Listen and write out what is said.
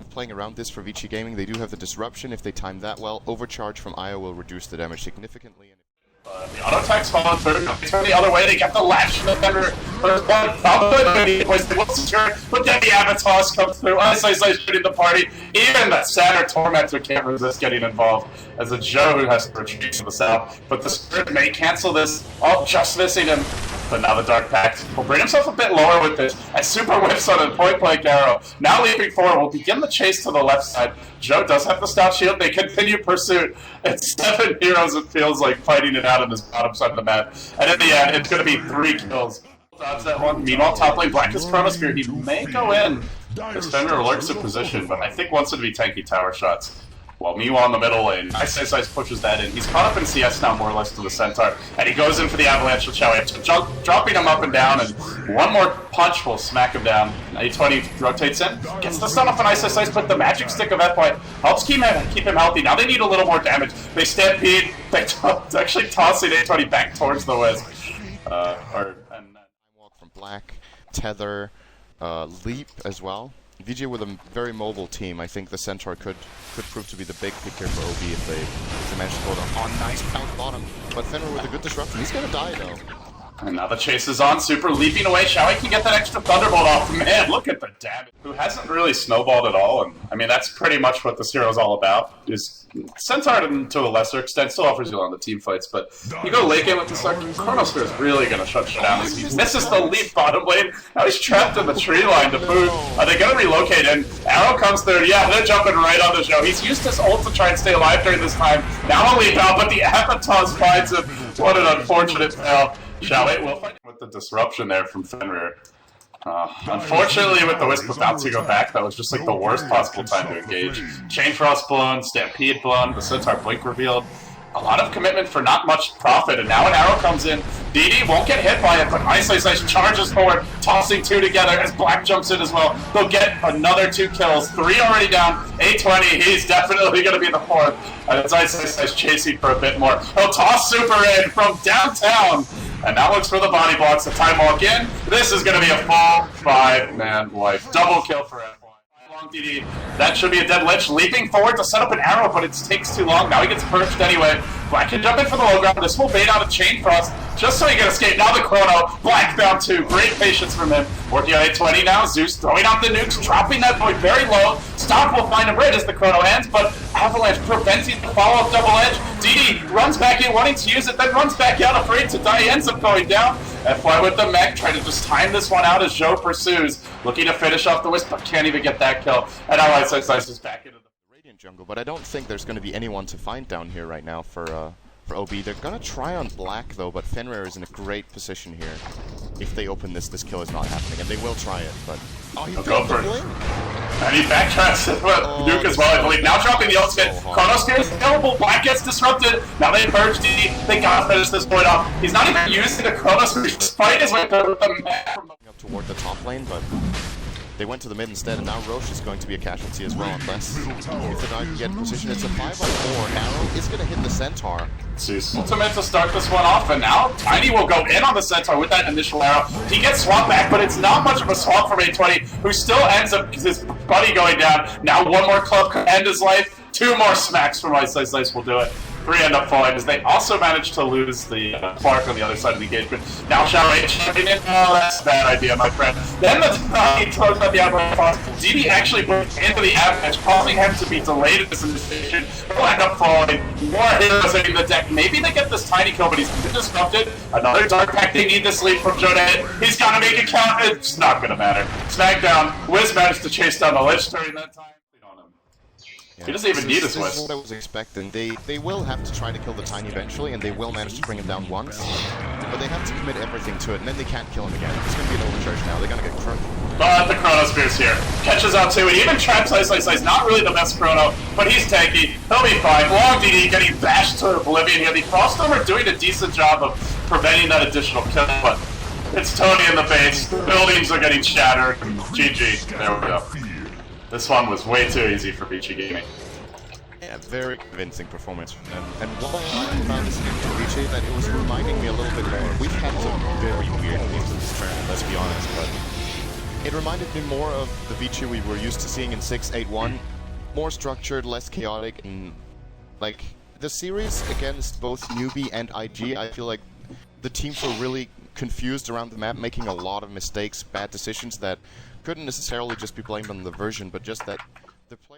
of playing around this for Vici Gaming. They do have the disruption. If they time that well, overcharge from Io will reduce the damage significantly. The auto attacks falling through. They turn the other way. They get the lash from the defender. There's one. Probably the boys. They will secure. But then the avatars come through. Ice shooting the party. Even the Saturn Tormentor can't resist getting involved. As a Joe who has to retreat to the south. But the Spirit may cancel this. Oh, just missing him. But now the Dark Pact will bring himself a bit lower with this. As Super whiffs on a point-blank arrow. Now leaping forward, will begin the chase to the left side. Joe does have the stout shield. They continue pursuit. It's 7 heroes, it feels like, fighting it out on this bottom side of the map. And in the end, it's going to be 3 kills. Dodge that one. Meanwhile, top lane, Black is Chronosphere. He may go in. This Fender lurks in position, but I think wants it to be tanky tower shots. Well, meanwhile in the middle lane, Ice pushes that in. He's caught up in CS now, more or less, to the Centaur, and he goes in for the Avalanche with Chow, dropping him up and down, and one more punch will smack him down. A20 rotates in, gets the stun off an Ice, but the magic stick of FY helps keep him healthy. Now they need a little more damage. They stampede, they actually tossing A20 back towards the Wisp. Walk from Black, Tether, Leap as well. VG with a very mobile team. I think the Centaur could prove to be the big pick here for OB if they manage to go on nice pound bottom. But Fenrir with a good disruption. He's gonna die though. And now the chase is on. Super leaping away. Shao can get that extra Thunderbolt off. Man, look at the damage. Who hasn't really snowballed at all. And I mean, that's pretty much what this hero is all about. Is Centaur, to a lesser extent, still offers you a lot of team fights. But you go late game with the start, Chronosphere is really going to shut you down. He misses the leap bottom lane. Now he's trapped in the tree line to boot. Are they going to relocate? And Arrow comes through. Yeah, they're jumping right on the show. He's used his ult to try and stay alive during this time. Now a leap out, but the Avatar finds him. What an unfortunate fail. Shall we? We'll fight with the disruption there from Fenrir. Unfortunately, with the Wisp about to go back, that was just like the worst possible time to engage. Chain Frost blown, Stampede blown, the Centaur Blink revealed. A lot of commitment for not much profit, and now an arrow comes in. DD won't get hit by it, but Ice charges forward, tossing 2 together as Black jumps in as well. They'll get another 2 kills, 3 already down. A20, he's definitely going to be the 4th. And it's Ice chasing for a bit more. He'll toss Super in from downtown. And now looks for the body blocks, the time walk in. This is going to be a full 5-man wipe. Double kill for F1. Long DD. That should be a dead Lich. Leaping forward to set up an arrow, but it takes too long. Now he gets perched anyway. Black can jump in for the low ground. This will bait out a Chain Frost just so he can escape. Now the Chrono. Black down 2. Great patience from him. Working on A20 now. Zeus throwing out the nukes, dropping that boy very low. Stomp will find him right as the Chrono ends, but Avalanche prevents the follow-up double edge. DD runs back in wanting to use it, then runs back out afraid to die, ends up going down. FY with the mech, trying to just time this one out as Joe pursues. Looking to finish off the Wisp, but can't even get that kill. And now Ice is back into the Radiant jungle, but I don't think there's going to be anyone to find down here right now for OB. They're going to try on Black though, but Fenrir is in a great position here. If they open this kill is not happening, and they will try it, but... Oh, he go for it. And he backtracks Nuke as well, I believe. Now dropping the ultimate. Chronosphere is available. Black gets disrupted. Now they purge DD. They gotta finish this point off. He's not even using the Chronosphere. He's just fighting his way through with the map from up toward the top lane, but they went to the mid instead, and now Roche is going to be a casualty as well, unless if they're not get position. It's a 5-on-4. Arrow is going to hit the Centaur. Zeus ultimate to start this one off, and now Tiny will go in on the Centaur with that initial arrow. He gets swapped back, but it's not much of a swap from A20, who still ends up his buddy going down. Now one more club could end his life. 2 more smacks from Ice will do it. 3 end up falling as they also managed to lose the Clark on the other side of the engagement. Now Shao jumping in. Oh, that's a bad idea, my friend. Then he throws out the avalanche. DD actually went into the avalanche, causing him to be delayed in this initiation. He'll end up falling. More heroes hitting the deck. Maybe they get this tiny kill, but he's been disrupted. Another Dark Pact. They need this lead from Joe to hit. He's got to make it count. It's not going to matter. Smackdown. Wiz managed to chase down the Lich during that time. Yeah. He doesn't even need his This is what I was expecting. They will have to try to kill the Tiny eventually, and they will manage to bring him down once. But they have to commit everything to it, and then they can't kill him again. It's going to be an overcharge now. They're going to get crushed. But the Chronosphere's here. Catches out too, and even traps Ice. Not really the best Chrono, but he's tanky. He'll be fine. Long DD getting bashed to oblivion here. The Crossover doing a decent job of preventing that additional kill, but it's Tony in the base. The buildings are getting shattered. GG. There we go. This one was way too easy for Vici Gaming. Yeah, very convincing performance from them. And what I found this game to Vici, that it was reminding me a little bit more. We've had some very weird games in this tournament, let's be honest, but It reminded me more of the Vici we were used to seeing in 6-8-1. More structured, less chaotic, and like the series against both newbie and IG, I feel like the teams were really confused around the map, making a lot of mistakes, bad decisions that couldn't necessarily just be blamed on the version, but just that the play